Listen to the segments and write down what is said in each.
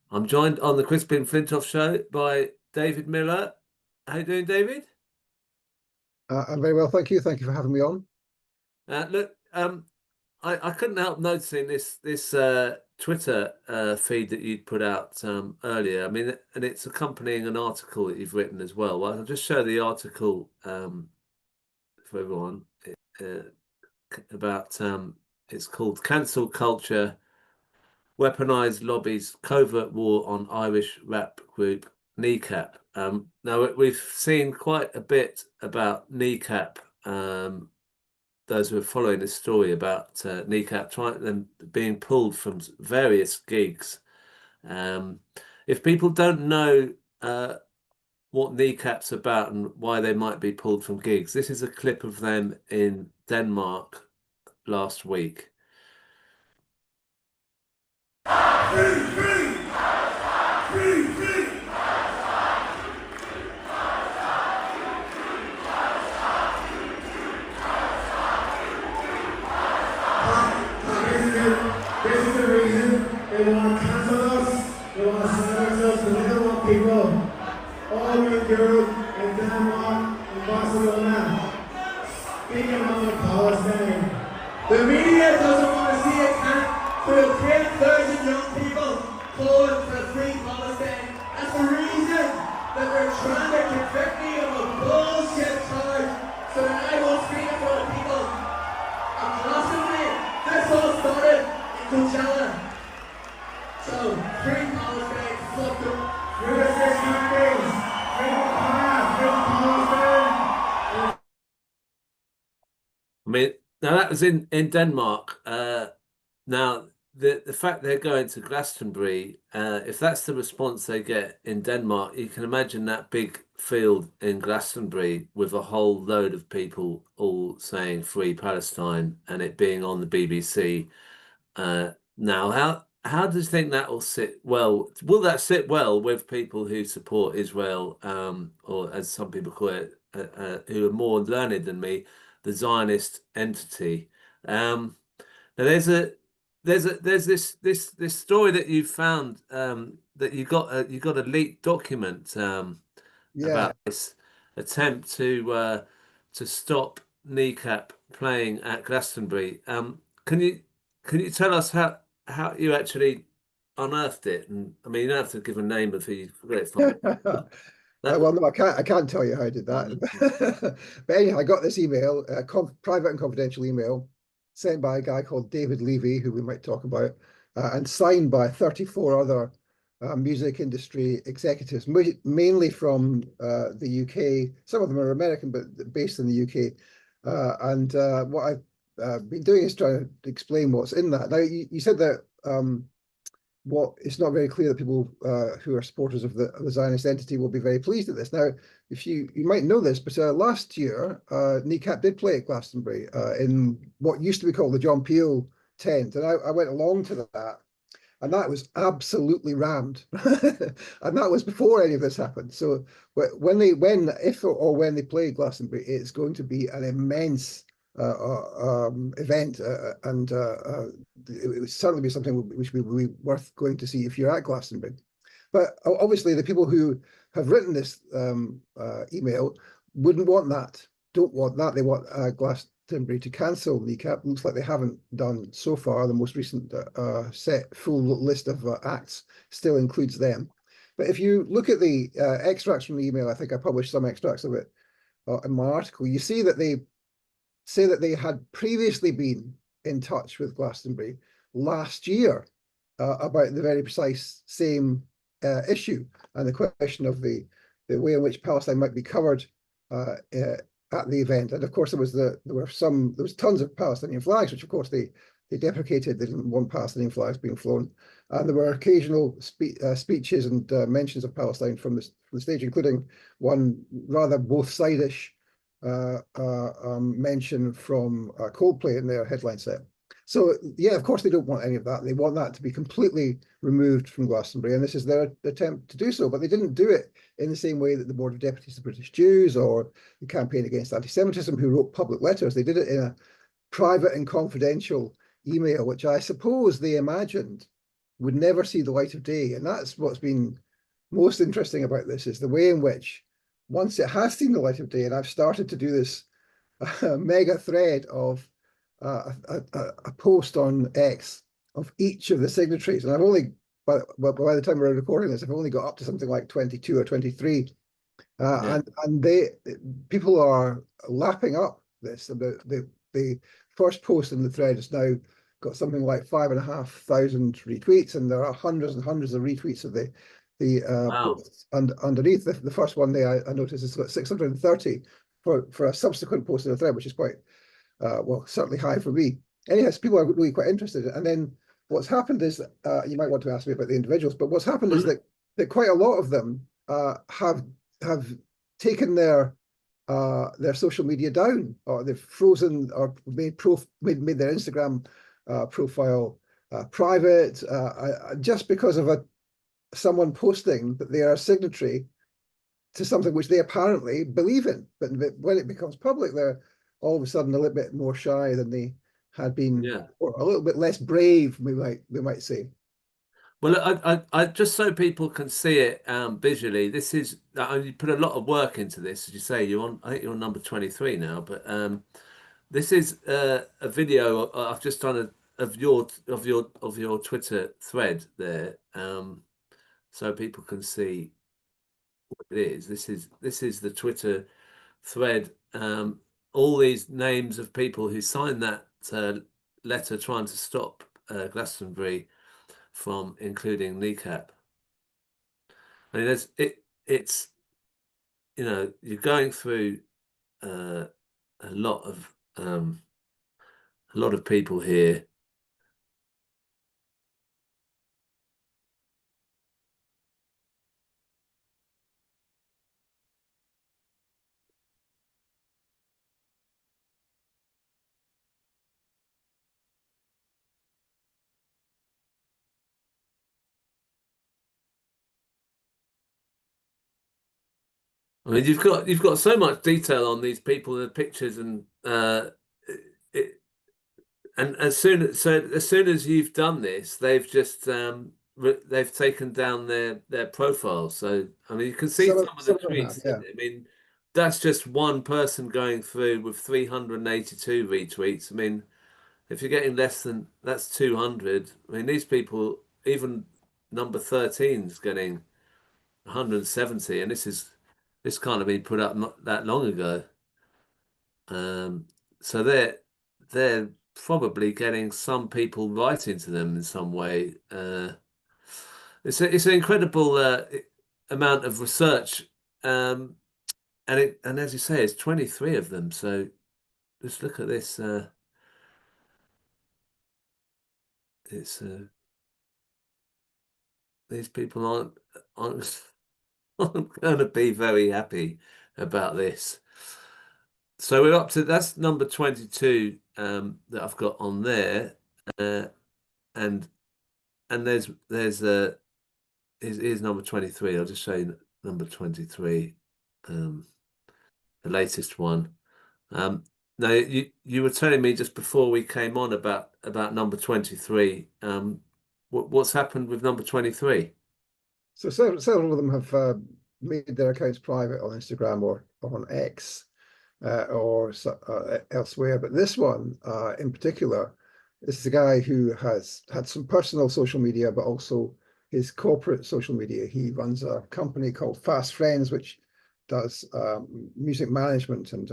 I'm joined on the Crispin Flintoff show by David Miller. How you doing, David? I'm very well, thank you. Thank you for having me on. Look, I couldn't help noticing this Twitter feed that you'd put out earlier. I mean, and it's accompanying an article that you've written as well. Well, I'll just show the article for everyone uh, about it's called "Cancel Culture: Weaponized Lobbies, Covert War on Irish Rap Group Kneecap." Now, we've seen quite a bit about Kneecap. Those who are following this story about Kneecap trying them being pulled from various gigs. Um, if people don't know what Kneecap's about and why they might be pulled from gigs, this is a clip of them in Denmark last week. Free, free, free, free. This is the reason they want to cancel us, they want to silence us, because they don't want people all over Europe, in Denmark, in Barcelona, speaking on Palestine. The media doesn't want to see it, so they'll create 1,000 young people calling for a free Palestine. That's the reason that they're trying to convict me of a bullshit charge, so that I won't speak in front of people. And Glastonbury, this all started in Coachella. So, free Palestine, fuck them. Free the 16 days. Free Palestine. I mean, now that was in Denmark. Now the fact they're going to Glastonbury, if that's the response they get in Denmark, you can imagine that big field in Glastonbury with a whole load of people all saying "Free Palestine" and it being on the BBC. Now, how do you think that will sit well? Will that sit well with people who support Israel, or as some people call it, who are more learned than me, the Zionist entity? Now there's this story that you found that you got a leaked document Yeah. about this attempt to stop Kneecap playing at Glastonbury. Can you can you tell us how you actually unearthed it? And I mean, you don't have to give a name of who you got it from. That, Well, no, I can't. I can't tell you how I did that. But anyhow, I got this email, a private and confidential email, sent by a guy called David Levy, who we might talk about, and signed by 34 other music industry executives, mainly from the UK. Some of them are American, but based in the UK. And what I've been doing is trying to explain what's in that. Now, you said that. What it's not very clear that people who are supporters of the Zionist entity will be very pleased at this. Now, if you might know this, but last year, Kneecap did play at Glastonbury in what used to be called the John Peel tent, and I went along to that, and that was absolutely rammed, and that was before any of this happened. So if or when they play Glastonbury, it's going to be an immense event, and it would certainly be something which would be worth going to see if you're at Glastonbury. But obviously, the people who have written this email wouldn't want that, don't want that. They want Glastonbury to cancel Kneecap. Looks like they haven't done so far. The most recent set full list of acts still includes them. But if you look at the extracts from the email, I think I published some extracts of it in my article, you see that they say that they had previously been in touch with Glastonbury last year about the very precise same issue and the question of the way in which Palestine might be covered at the event. And of course, there was tons of Palestinian flags, which of course they deprecated. They didn't want Palestinian flags being flown. And there were occasional speeches and mentions of Palestine from the stage, including one rather both-sideish mention from Coldplay in their headline set. So yeah, of course they don't want any of that. They want that to be completely removed from Glastonbury, and this is their attempt to do so. But they didn't do it in the same way that the Board of Deputies of British Jews or the Campaign Against Anti-Semitism, who wrote public letters. They did it in a private and confidential email, which I suppose they imagined would never see the light of day. And that's what's been most interesting about this, is the way in which, once it has seen the light of day, and I've started to do this mega thread of a post on X of each of the signatories, and I've only, by the time we're recording this, I've only got up to something like 22 or 23, and people are lapping up this. The first post in the thread has now got something like 5,500 retweets, and there are hundreds and hundreds of retweets of the Wow. posts. And underneath the first one there, I noticed it's got 630 for a subsequent post in the thread, which is quite well, certainly high for me. Anyhow, people are really quite interested. And then what's happened is you might want to ask me about the individuals, but what's happened is that quite a lot of them have taken their social media down, or they've frozen, or made their Instagram profile private, just because of someone posting that they are a signatory to something which they apparently believe in. But when it becomes public, they're all of a sudden a little bit more shy than they had been, or a little bit less brave, we might say. Well, I just so people can see it visually. This is you put a lot of work into this, as you say. I think you're on number 23 now, but this is a video I've just done of your Twitter thread there, so people can see what it is. This is the Twitter thread. All these names of people who signed that letter trying to stop Glastonbury from including Kneecap. I mean, it's you're going through a lot of people here. I mean, you've got so much detail on these people and the pictures, and as soon as you've done this, they've just they've taken down their profiles. So I mean, you can see some of the tweets. Yeah. I mean, that's just one person going through with 382 retweets. I mean, if you're getting less than that's 200. I mean, these people, even number 13 is getting 170, and this kind of been put up not that long ago. So they're probably getting some people writing to them in some way. It's an incredible amount of research, and as you say, it's 23 of them. So just look at this. It's these people aren't aren't going to be very happy about this. So we're up to that's number 22 that I've got on there, and here's number 23. I'll just show you number 23, the latest one. Now you were telling me just before we came on about number 23. What's happened with number 23? So several of them have made their accounts private on Instagram or on X or elsewhere. But this one in particular, this is a guy who has had some personal social media, but also his corporate social media. He runs a company called Fast Friends, which does music management. And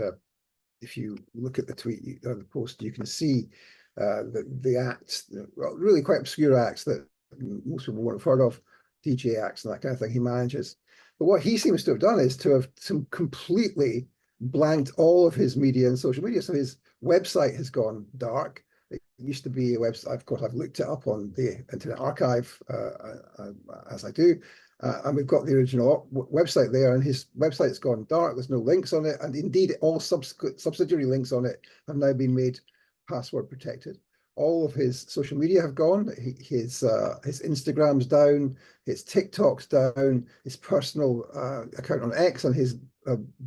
if you look at the tweet, the post, you can see the acts, really quite obscure acts that most people won't have heard of, DJ acts and that kind of thing he manages. But what he seems to have done is to have completely blanked all of his media and social media. So his website has gone dark. It used to be a website. Of course, I've looked it up on the Internet Archive as I do. And we've got the original website there, and his website's gone dark. There's no links on it. And indeed, all subsidiary links on it have now been made password protected. All of his social media have gone. His Instagram's down, his TikTok's down, his personal account on X and his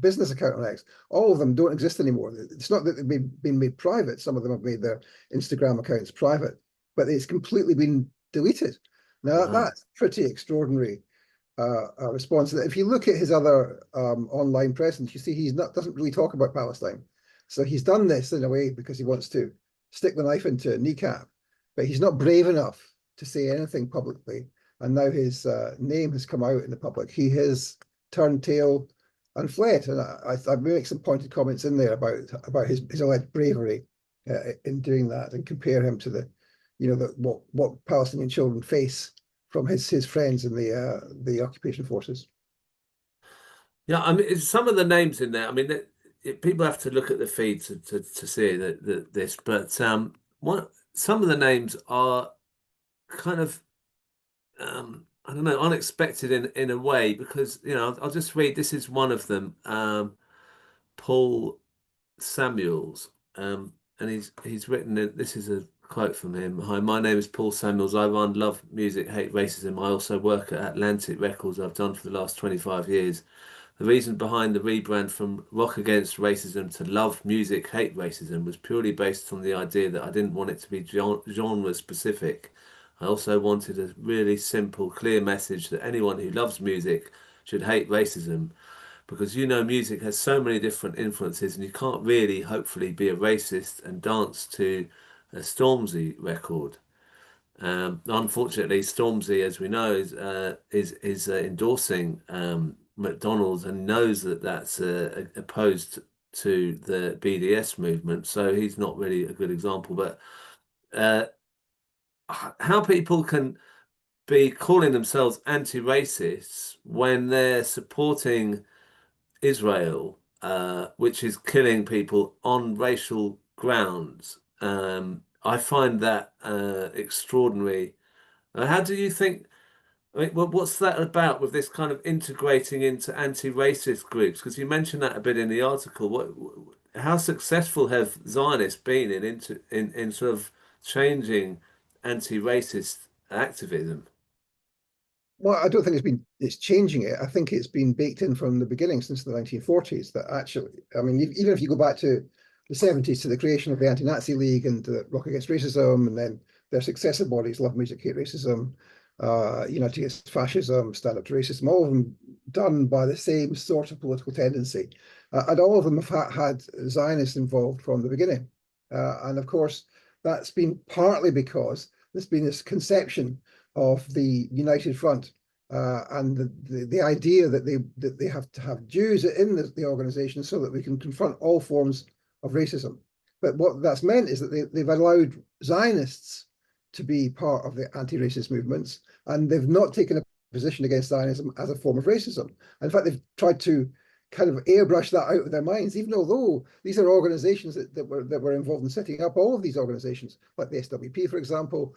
business account on X. All of them don't exist anymore. It's not that they've been made private. Some of them have made their Instagram accounts private, but it's completely been deleted. Now Wow. that's pretty extraordinary response. If you look at his other online presence, you see doesn't really talk about Palestine. So he's done this in a way because he wants to stick the knife into Kneecap, but he's not brave enough to say anything publicly. And now his name has come out in the public. He has turned tail and fled. And I make some pointed comments in there about his alleged bravery in doing that, and compare him to what Palestinian children face from his friends in the occupation forces. Yeah, I mean, some of the names in there. I mean, people have to look at the feed to see this, but some of the names are kind of I don't know, unexpected in a way, because I'll just read. This is one of them, Paul Samuels, and he's written it. This is a quote from him. Hi, my name is Paul Samuels. I run Love Music, Hate Racism. I also work at Atlantic Records. I've done for the last 25 years. The reason behind the rebrand from Rock Against Racism to Love Music, Hate Racism was purely based on the idea that I didn't want it to be genre specific. I also wanted a really simple, clear message that anyone who loves music should hate racism, because music has so many different influences, and you can't really, hopefully, be a racist and dance to a Stormzy record. Unfortunately, Stormzy, as we know, is endorsing McDonald's, and knows that that's opposed to the BDS movement. So he's not really a good example. But uh, how people can be calling themselves anti-racists when they're supporting Israel, which is killing people on racial grounds. I find that extraordinary. How do you think? I mean, what's that about with this kind of integrating into anti-racist groups? Because you mentioned that a bit in the article. How successful have Zionists been in sort of changing anti-racist activism? Well, I don't think it's changing it. I think it's been baked in from the beginning since the 1940s that actually, I mean, even if you go back to the 70s, to the creation of the Anti-Nazi League and the Rock Against Racism, and then their successor bodies, Love Music, Hate Racism, United Against Fascism, Stand Up to Racism, all of them done by the same sort of political tendency. And all of them have had Zionists involved from the beginning. And of course, that's been partly because there's been this conception of the United Front, and the idea that they have to have Jews in the organization so that we can confront all forms of racism. But what that's meant is that they've allowed Zionists to be part of the anti-racist movements, and they've not taken a position against Zionism as a form of racism. In fact, they've tried to kind of airbrush that out of their minds, even although these are organizations that were involved in setting up all of these organizations, like the SWP, for example,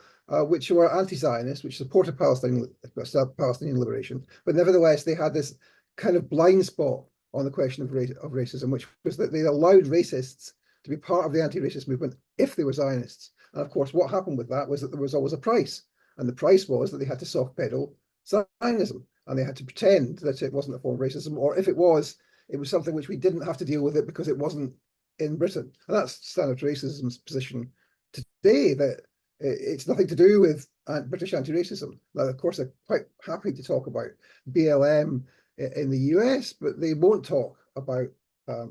which were anti-Zionist, which supported Palestinian liberation, but nevertheless they had this kind of blind spot on the question of racism, which was that they allowed racists to be part of the anti-racist movement if they were Zionists. And of course, what happened with that was that there was always a price, and the price was that they had to soft pedal Zionism, and they had to pretend that it wasn't a form of racism, or if it was something which we didn't have to deal with it because it wasn't in Britain. And that's Stand Up to Racism's position today, that it's nothing to do with British anti-racism. Now, of course, they're quite happy to talk about BLM in the US, but they won't talk about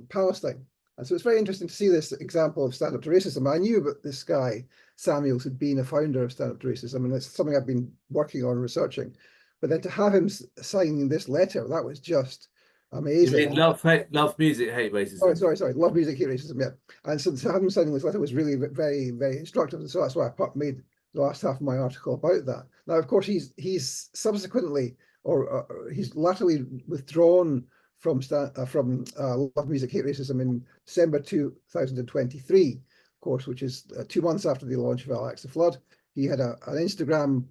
Palestine. And so it's very interesting to see this example of Stand Up to Racism. I knew about this guy, Samuels, had been a founder of Stand Up to Racism, and it's something I've been working on researching. But then to have him signing this letter, that was just You amazing. mean love music, hate racism? Sorry. Love Music, Hate Racism, yeah. And so to have him signing this letter was really very, very instructive. And so that's why I made the last half of my article about that. Now, of course, he's subsequently, or he's latterly withdrawn from Love Music, Hate Racism in December 2023, of course, which is 2 months after the launch of Alex the Flood. He had an Instagram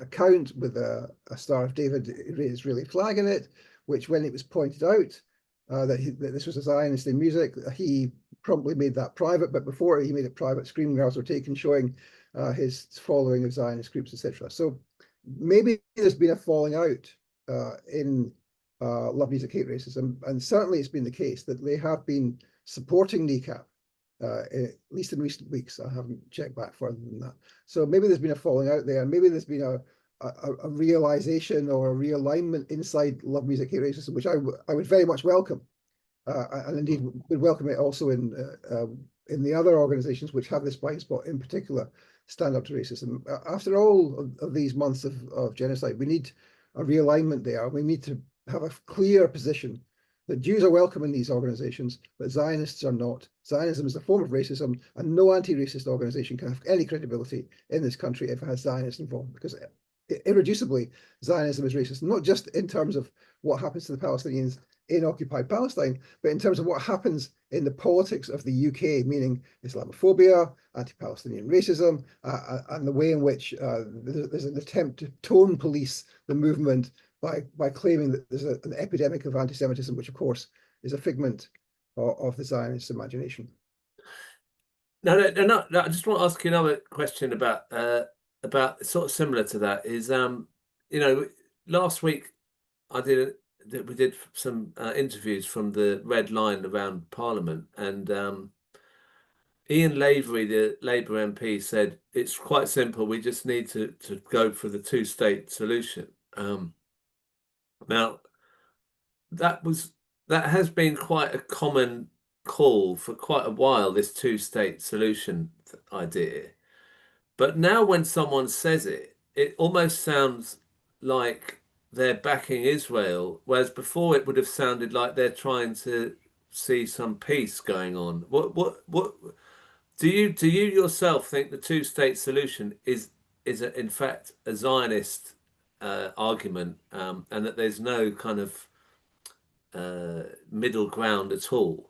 account with a Star of David Israeli flag in it, which, when it was pointed out that this was a Zionist in music, he promptly made that private. But before he made it private, screengrabs were taken showing his following of Zionist groups, etc. So maybe there's been a falling out in Love Music, Hate Racism, and certainly it's been the case that they have been supporting Kneecap at least in recent weeks. I haven't checked back further than that. So maybe there's been a falling out there, and maybe there's been a realization or a realignment inside Love Music Hate Racism, which I would very much welcome, and indeed would welcome it also in the other organizations which have this blind spot, in particular Stand Up to Racism. After all of these months of genocide, we need a realignment there. We need to have a clear position that Jews are welcome in these organizations, but Zionists are not. Zionism is a form of racism, and no anti-racist organization can have any credibility in this country if it has Zionists involved, because irreducibly, Zionism is racist, not just in terms of what happens to the Palestinians in occupied Palestine, but in terms of what happens in the politics of the UK, meaning Islamophobia, anti-Palestinian racism, and the way in which there's an attempt to tone police the movement by claiming that there's an epidemic of anti-Semitism, which of course is a figment of the Zionist imagination. No, I just want to ask you another question about sort of similar to that. Is last week we did some interviews from the Red Line around Parliament, and Ian Lavery, the Labour MP, said it's quite simple. We just need to go for the two-state solution. Now, that has been quite a common call for quite a while, this two-state solution idea. But now when someone says it, it almost sounds like they're backing Israel, whereas before it would have sounded like they're trying to see some peace going on. What do you yourself think the two-state solution is in fact a Zionist argument, and that there's no kind of middle ground at all?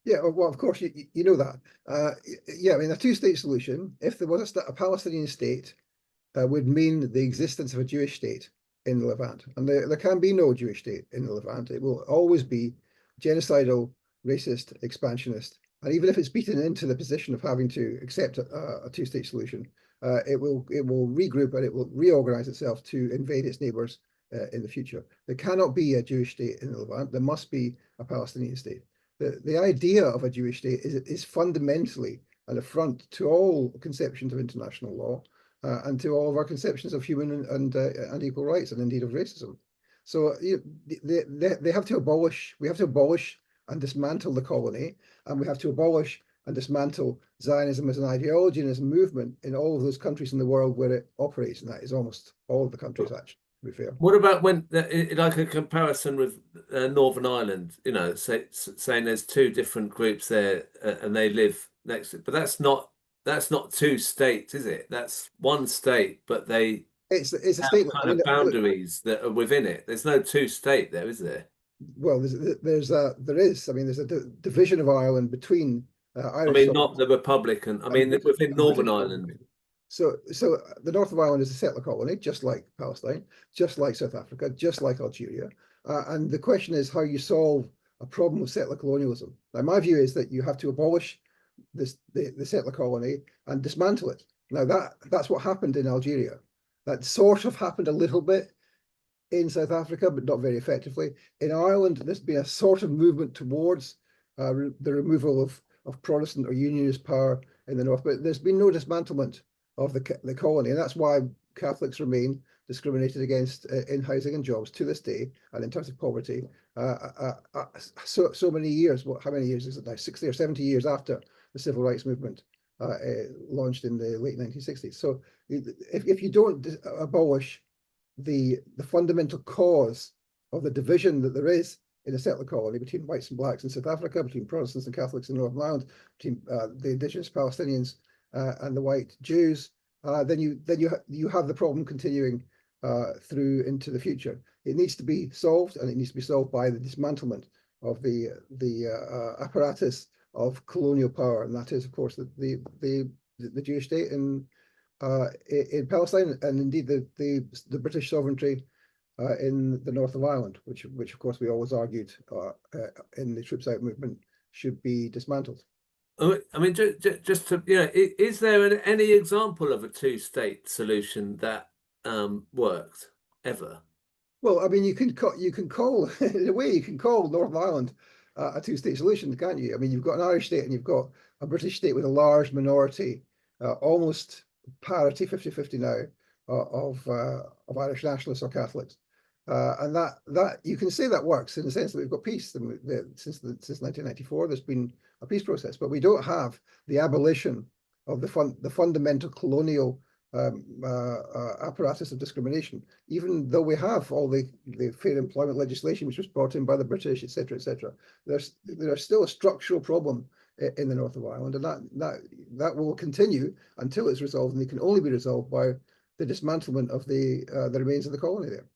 Yeah, well, of course, you know that. Yeah, I mean, a two-state solution, if there was a Palestinian state, would mean the existence of a Jewish state in the Levant. And there can be no Jewish state in the Levant. It will always be genocidal, racist, expansionist. And even if it's beaten into the position of having to accept a two-state solution, it will regroup and it will reorganize itself to invade its neighbors in the future. There cannot be a Jewish state in the Levant. There must be a Palestinian state. The idea of a Jewish state is fundamentally an affront to all conceptions of international law, and to all of our conceptions of human and equal rights, and indeed of racism. So they have to abolish. We have to abolish and dismantle the colony, and we have to abolish and dismantle Zionism as an ideology and as a movement in all of those countries in the world where it operates, and that is almost all of the countries, actually, to be fair. What about when, like a comparison with Northern Ireland? Saying there's two different groups there, and they live next to it, but that's not two states, is it? That's one state, but it's a have state kind of boundaries that are within it. There's no two state there, is there? Well, there is. I mean, there's a division of Ireland between Irish. I mean, not the Republican. I mean, within Northern Ireland. So the north of Ireland is a settler colony, just like Palestine, just like South Africa, just like Algeria. And the question is how you solve a problem of settler colonialism. Now, my view is that you have to abolish the settler colony and dismantle it. Now, that's what happened in Algeria. That sort of happened a little bit in South Africa, but not very effectively. In Ireland, there's been a sort of movement towards the removal of Protestant or Unionist power in the north, but there's been no dismantlement of the colony, and that's why Catholics remain discriminated against in housing and jobs to this day, and in terms of poverty, so many years. How many years is it now? 60 or 70 years after the civil rights movement launched in the late 1960s. So if you don't abolish the fundamental cause of the division that there is in a settler colony between whites and blacks in South Africa, between Protestants and Catholics in Northern Ireland, between the indigenous Palestinians and the white Jews, then you have the problem continuing through into the future. It needs to be solved, and it needs to be solved by the dismantlement of the apparatus of colonial power, and that is, of course, the Jewish state in Palestine, and indeed the British sovereignty in the north of Ireland, which of course we always argued in the Troops Out movement should be dismantled. I mean, just to, is there any example of a two-state solution that worked ever? Well, I mean, you can call in a way you can call Northern Ireland a two-state solution, can't you? I mean, you've got an Irish state and you've got a British state with a large minority, almost parity 50-50 now, of Irish nationalists or Catholics. And that you can say that works in the sense that we've got peace. Since 1994, there's been a peace process, but we don't have the abolition of the fundamental colonial apparatus of discrimination, even though we have all the fair employment legislation which was brought in by the British, etc., etc. There's still a structural problem in the north of Ireland, and that will continue until it's resolved, and it can only be resolved by the dismantlement of the remains of the colony there.